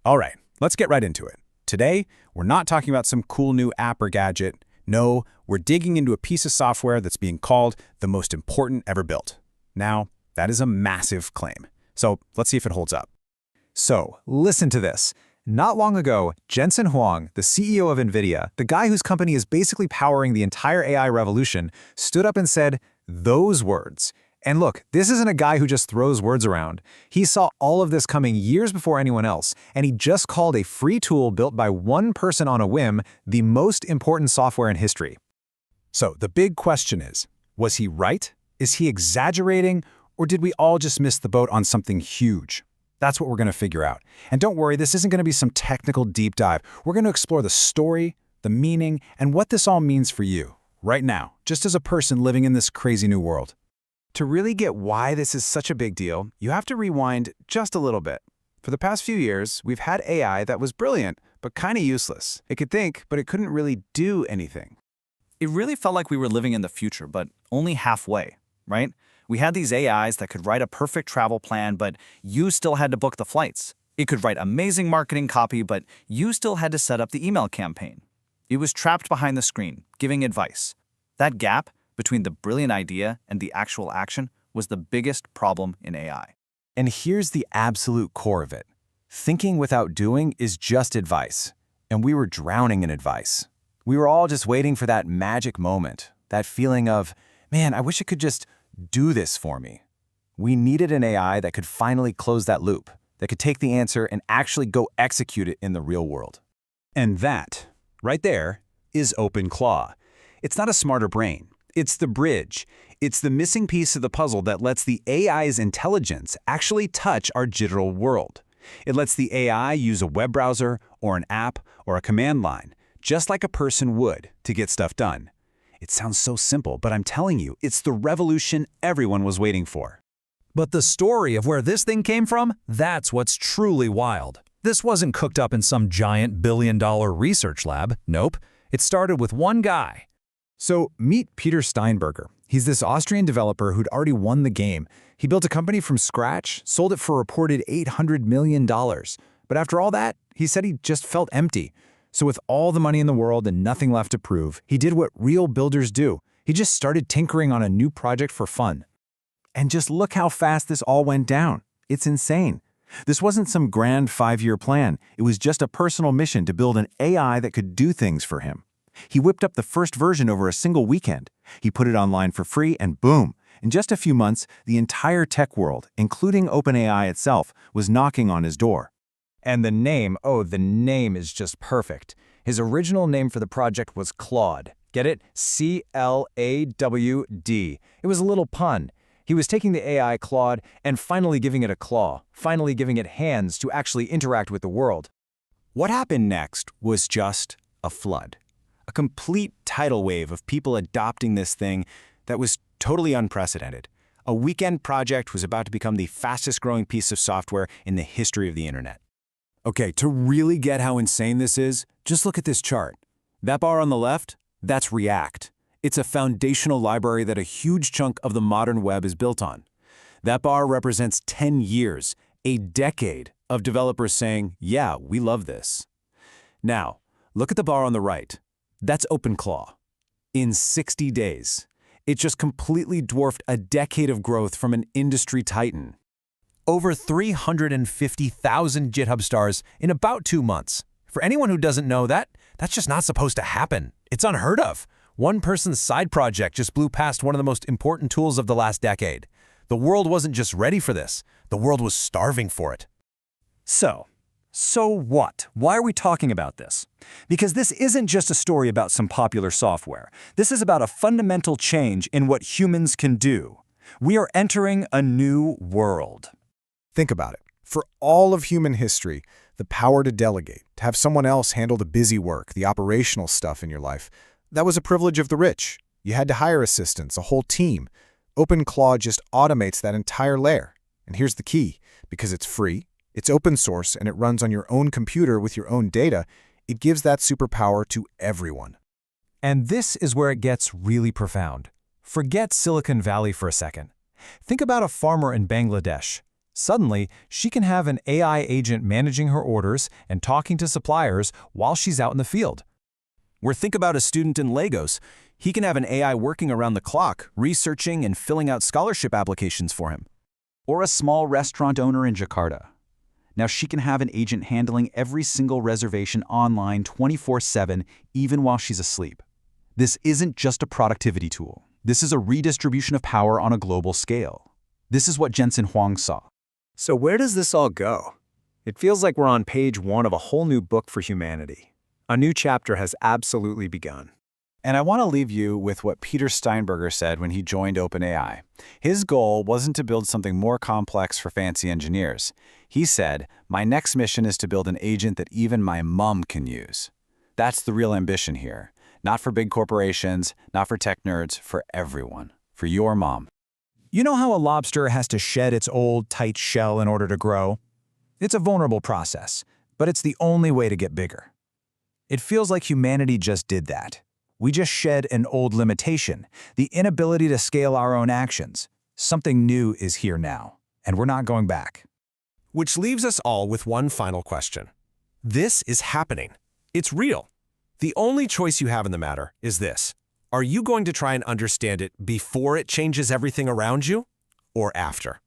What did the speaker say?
All right, let's get right into it. Today, we're not talking about some cool new app or gadget. No, we're digging into a piece of software that's being called the most important ever built. Now, that is a massive claim. So let's see if it holds up. So, listen to this. Not long ago, Jensen Huang, the CEO of NVIDIA, the guy whose company is basically powering the entire AI revolution, stood up and said, those words. And look, this isn't a guy who just throws words around. He saw all of this coming years before anyone else, and he just called a free tool built by one person on a whim the most important software in history. So the big question is, was he right? Is he exaggerating? Or did we all just miss the boat on something huge? That's what we're going to figure out. And don't worry, this isn't going to be some technical deep dive. We're going to explore the story, the meaning, and what this all means for you, right now, just as a person living in this crazy new world. To really get why this is such a big deal, you have to rewind just a little bit. For the past few years, we've had AI that was brilliant, but kind of useless. It could think, but it couldn't really do anything. It really felt like we were living in the future, but only halfway, right? We had these AIs that could write a perfect travel plan, but you still had to book the flights. It could write amazing marketing copy, but you still had to set up the email campaign. It was trapped behind the screen, giving advice. That gap between the brilliant idea and the actual action was the biggest problem in AI. And here's the absolute core of it. Thinking without doing is just advice. And we were drowning in advice. We were all just waiting for that magic moment, that feeling of, man, I wish it could just do this for me. We needed an AI that could finally close that loop, that could take the answer and actually go execute it in the real world. And that, right there, is OpenClaw. It's not a smarter brain. It's the bridge. It's the missing piece of the puzzle that lets the AI's intelligence actually touch our digital world. It lets the AI use a web browser or an app or a command line, just like a person would, to get stuff done. It sounds so simple, but I'm telling you, it's the revolution everyone was waiting for. But the story of where this thing came from, that's what's truly wild. This wasn't cooked up in some giant billion-dollar research lab. Nope. It started with one guy. So meet Peter Steinberger. He's this Austrian developer who'd already won the game. He built a company from scratch, sold it for a reported $800 million. But after all that, he said he just felt empty. So with all the money in the world and nothing left to prove, he did what real builders do. He just started tinkering on a new project for fun. And just look how fast this all went down. It's insane. This wasn't some grand 5-year plan. It was just a personal mission to build an AI that could do things for him. He whipped up the first version over a single weekend. He put it online for free and boom! In just a few months, the entire tech world, including OpenAI itself, was knocking on his door. And the name is just perfect. His original name for the project was Claude. Get it? C-L-A-W-D. It was a little pun. He was taking the AI Claude and finally giving it a claw, finally giving it hands to actually interact with the world. What happened next was just a flood. A complete tidal wave of people adopting this thing that was totally unprecedented. A weekend project was about to become the fastest growing piece of software in the history of the internet. Okay, to really get how insane this is, just look at this chart. That bar on the left, that's React. It's a foundational library that a huge chunk of the modern web is built on. That bar represents 10 years, a decade of developers saying, yeah, we love this. Now, look at the bar on the right. That's OpenClaw. In 60 days, it just completely dwarfed a decade of growth from an industry titan. Over 350,000 GitHub stars in about 2 months. For anyone who doesn't know that, that's just not supposed to happen. It's unheard of. One person's side project just blew past one of the most important tools of the last decade. The world wasn't just ready for this. The world was starving for it. So what? Why are we talking about this? Because this isn't just a story about some popular software. This is about a fundamental change in what humans can do. We are entering a new world. Think about it. For all of human history, the power to delegate, to have someone else handle the busy work, the operational stuff in your life, that was a privilege of the rich. You had to hire assistants, a whole team. OpenClaw just automates that entire layer. And here's the key. Because it's free, it's open source, and it runs on your own computer with your own data, it gives that superpower to everyone. And this is where it gets really profound. Forget Silicon Valley for a second. Think about a farmer in Bangladesh. Suddenly, she can have an AI agent managing her orders and talking to suppliers while she's out in the field. Or think about a student in Lagos. He can have an AI working around the clock, researching and filling out scholarship applications for him. Or a small restaurant owner in Jakarta. Now she can have an agent handling every single reservation online 24/7, even while she's asleep. This isn't just a productivity tool. This is a redistribution of power on a global scale. This is what Jensen Huang saw. So where does this all go? It feels like we're on page 1 of a whole new book for humanity. A new chapter has absolutely begun. And I want to leave you with what Peter Steinberger said when he joined OpenAI. His goal wasn't to build something more complex for fancy engineers. He said, "My next mission is to build an agent that even my mom can use." That's the real ambition here. Not for big corporations, not for tech nerds, for everyone. For your mom. You know how a lobster has to shed its old, tight shell in order to grow? It's a vulnerable process, but it's the only way to get bigger. It feels like humanity just did that. We just shed an old limitation, the inability to scale our own actions. Something new is here now, and we're not going back. Which leaves us all with one final question. This is happening. It's real. The only choice you have in the matter is this. Are you going to try and understand it before it changes everything around you, or after?